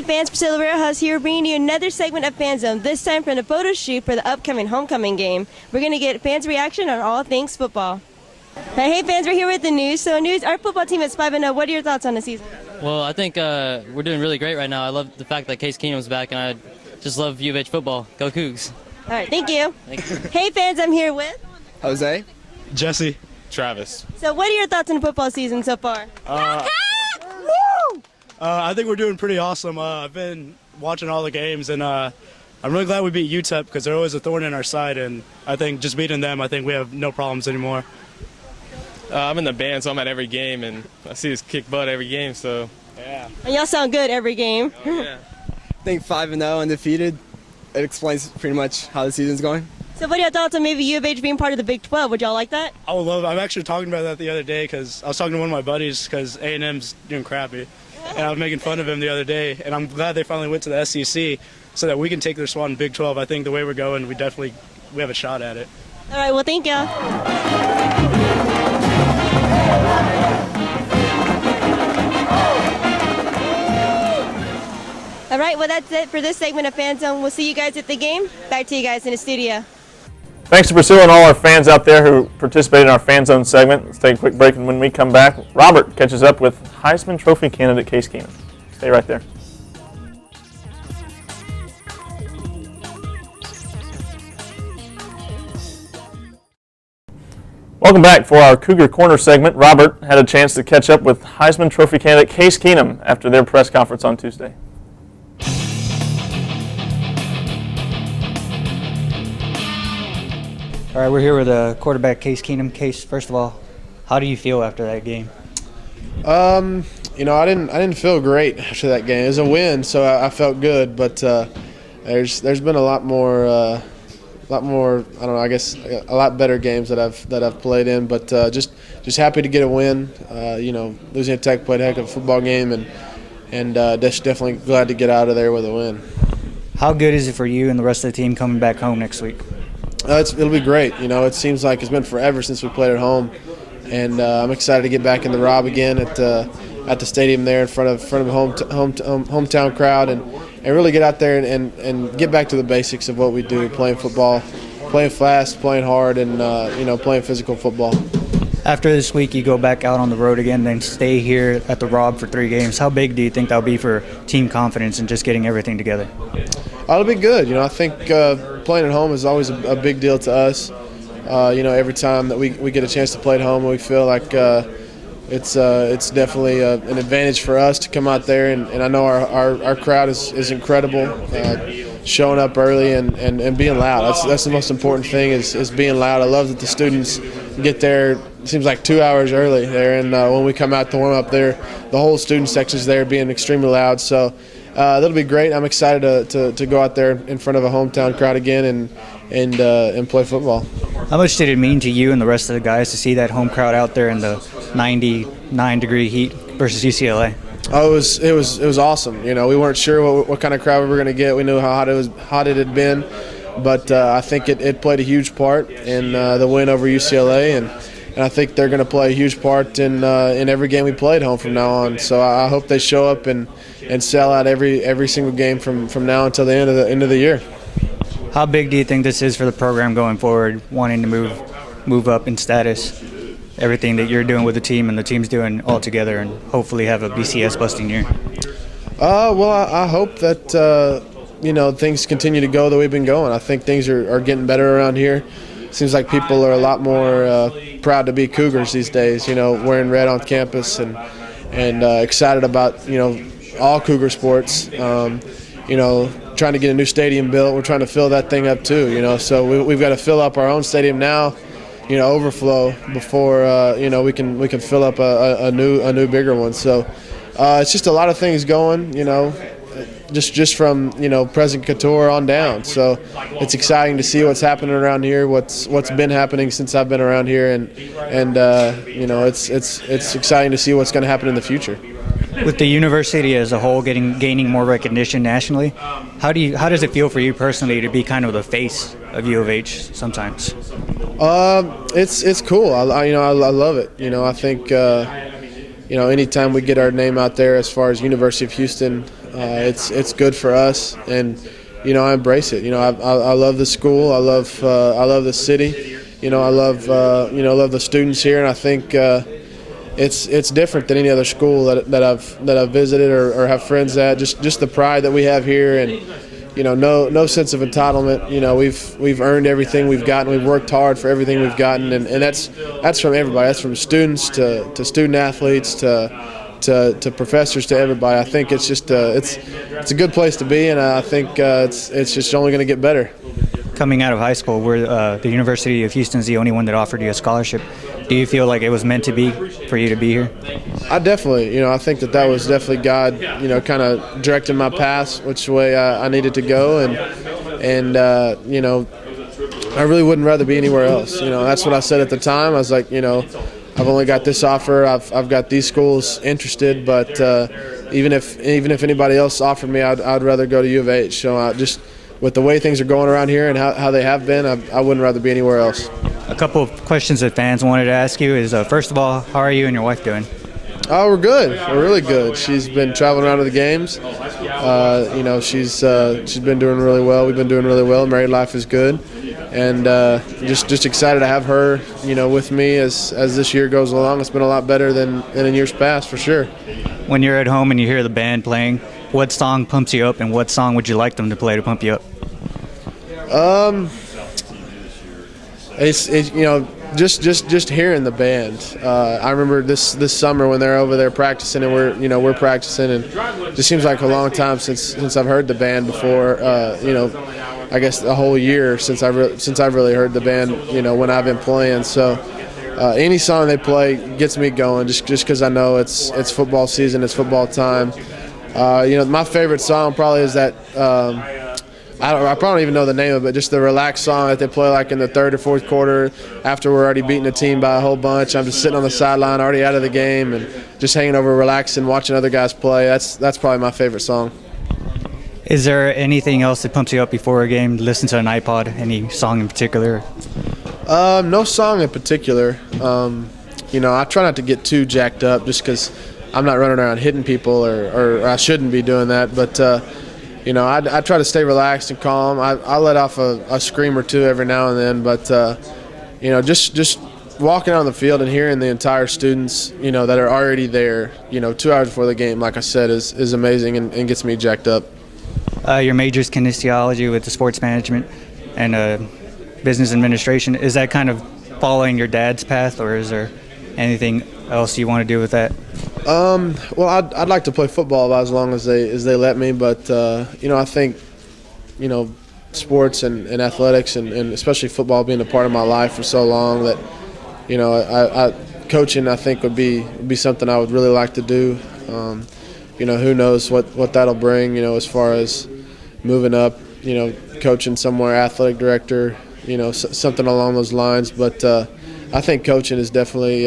Hey fans, Priscilla Riojas here, bringing you another segment of Fan Zone, this time from the photo shoot for the upcoming homecoming game. We're going to get fans' reaction on all things football. Hey fans, we're here with the news. So news, our football team is 5-0. What are your thoughts on the season? Well, I think we're doing really great right now. I love the fact that Case Keenum's back, and I just love U of H football. Go Cougs. All right, thank you. Thank you. Hey fans, I'm here with Jose. Jesse. Travis. So what are your thoughts on the football season so far? I think we're doing pretty awesome. I've been watching all the games, and I'm really glad we beat UTEP because they're always a thorn in our side, and I think just beating them, I think we have no problems anymore. I'm in the band, so I'm at every game, and I see us kick butt every game, so yeah. And y'all sound good every game. Oh, yeah. I think 5-0 undefeated. It explains pretty much how the season's going. So what are your thoughts on maybe U of H being part of the Big 12? Would y'all like that? I would love it. I'm actually talking about that the other day because I was talking to one of my buddies because A&M's doing crappy, and I was making fun of him the other day, and I'm glad they finally went to the SEC so that we can take their spot in Big 12. I think the way we're going, we have a shot at it. All right, well, thank y'all. All right, well, that's it for this segment of Fan Zone. We'll see you guys at the game. Back to you guys in the studio. Thanks to Priscilla and all our fans out there who participated in our Fan Zone segment. Let's take a quick break, and when we come back, Robert catches up with Heisman Trophy candidate Case Keenum. Stay right there. Welcome back for our Cougar Corner segment. Robert had a chance to catch up with Heisman Trophy candidate Case Keenum after their press conference on Tuesday. All right, we're here with quarterback Case Keenum. Case, first of all, how do you feel after that game? I didn't feel great after that game. It was a win, so I felt good. But there's been a lot more. I don't know. I guess a lot better games that I've played in. But just happy to get a win. Louisiana Tech played a heck of a football game, and definitely glad to get out of there with a win. How good is it for you and the rest of the team coming back home next week? It'll be great. It seems like it's been forever since we played at home, and I'm excited to get back in the Rob again at the stadium there in front of a hometown crowd, and really get out there and get back to the basics of what we do: playing football, playing fast, playing hard, and playing physical football. After this week, you go back out on the road again, then stay here at the Rob for 3 games. How big do you think that'll be for team confidence and just getting everything together? It'll be good. I think playing at home is always a big deal to us. Every time that we get a chance to play at home, we feel like it's definitely an advantage for us to come out there. And I know our crowd is incredible, showing up early and being loud. That's the most important thing is being loud. I love that the students get there. It seems like 2 hours early there, and when we come out to warm up there, the whole student section is there being extremely loud. So that'll be great. I'm excited to go out there in front of a hometown crowd again and play football. How much did it mean to you and the rest of the guys to see that home crowd out there in the 99-degree heat versus UCLA? Oh, it was awesome. We weren't sure what kind of crowd we were going to get. We knew how hot it had been, but I think it played a huge part in the win over UCLA, and I think they're going to play a huge part in every game we play at home from now on. So I hope they show up and sell out every single game from now until the end of the year. How big do you think this is for the program going forward, wanting to move up in status, everything that you're doing with the team and the team's doing all together, and hopefully have a BCS busting year? Well, I hope that things continue to go the way we've been going. I think things are getting better around here. Seems like people are a lot more proud to be Cougars these days, wearing red on campus and excited about, all Cougar sports. Trying to get a new stadium built. We're trying to fill that thing up too, so we've got to fill up our own stadium now, overflow before, we can fill up a new bigger one. So it's just a lot of things going, just from President Couture on down. So it's exciting to see what's happening around here, what's been happening since I've been around here, and it's exciting to see what's going to happen in the future. With the university as a whole gaining more recognition nationally, how does it feel for you personally to be kind of the face of U of H sometimes? It's cool. I love it. I think anytime we get our name out there as far as University of Houston, It's good for us, and I embrace it. I love the school. I love the city. I love love the students here, and I think it's different than any other school that I've visited or have friends at. Just the pride that we have here, and no sense of entitlement. We've earned everything we've gotten. We've worked hard for everything we've gotten, and that's from everybody. That's from students to student athletes to professors to everybody. I think it's just it's a good place to be, and I think it's just only going to get better. Coming out of high school, the University of Houston is the only one that offered you a scholarship. Do you feel like it was meant to be for you to be here? I definitely, I think that was definitely God, kind of directing my path, which way I needed to go, and I really wouldn't rather be anywhere else. That's what I said at the time. I was like, I've only got this offer. I've got these schools interested, but even if anybody else offered me, I'd rather go to U of H. So just with the way things are going around here and how they have been, I wouldn't rather be anywhere else. A couple of questions that fans wanted to ask you is, first of all, how are you and your wife doing? Oh, we're good. We're really good. She's been traveling around to the games. She's been doing really well. We've been doing really well. Married life is good, and just excited to have her, with me as this year goes along. It's been a lot better than in years past, for sure. When you're at home and you hear the band playing, what song pumps you up, and what song would you like them to play to pump you up? It's just hearing the band. I remember this summer when they're over there practicing, and we're practicing, and it just seems like a long time since I've heard the band before. I guess a whole year since I've really heard the band. When I've been playing. So any song they play gets me going, just because I know it's football season, it's football time. My favorite song probably is that. I probably don't even know the name of it, just the relaxed song that they play like in the third or fourth quarter after we're already beating the team by a whole bunch. I'm just sitting on the sideline, already out of the game, and just hanging over, relaxing, watching other guys play. That's probably my favorite song. Is there anything else that pumps you up before a game? Listen to an iPod? Any song in particular? No song in particular. I try not to get too jacked up just because I'm not running around hitting people, or I shouldn't be doing that, but I try to stay relaxed and calm. I let off a scream or two every now and then, but just walking on the field and hearing the entire students, that are already there, 2 hours before the game, like I said, is amazing and gets me jacked up. Your major is kinesiology with the sports management and business administration. Is that kind of following your dad's path, or is there anything else you want to do with that? Well, I'd like to play football about as long as they let me, but I think sports and athletics and especially football being a part of my life for so long that I coaching I think would be something I would really like to do. Who knows what that'll bring, as far as moving up, coaching somewhere, athletic director, something along those lines, but I think coaching is definitely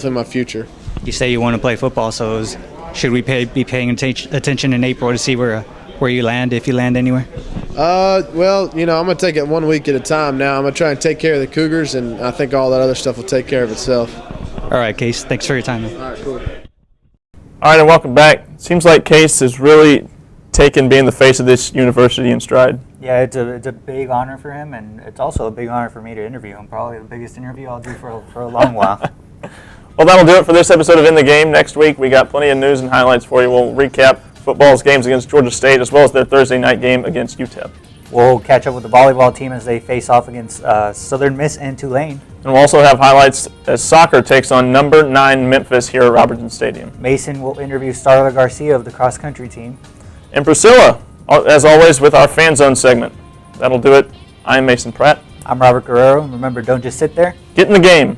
my future. You say you want to play football, so should we be paying attention in April to see where you land, if you land anywhere? Well, I'm going to take it 1 week at a time now. I'm going to try and take care of the Cougars, and I think all that other stuff will take care of itself. All right, Case. Thanks for your time. All right, cool. All right, and welcome back. Seems like Case has really taken being the face of this university in stride. Yeah, it's a big honor for him, and it's also a big honor for me to interview him. Probably the biggest interview I'll do for a long while. Well, that'll do it for this episode of In the Game. Next week, we got plenty of news and highlights for you. We'll recap football's games against Georgia State as well as their Thursday night game against UTEP. We'll catch up with the volleyball team as they face off against Southern Miss and Tulane. And we'll also have highlights as soccer takes on number 9 Memphis here at Robertson Stadium. Mason will interview Starla Garcia of the cross-country team. And Priscilla, as always, with our Fan Zone segment. That'll do it. I'm Mason Pratt. I'm Robert Guerrero. Remember, don't just sit there. Get in the game.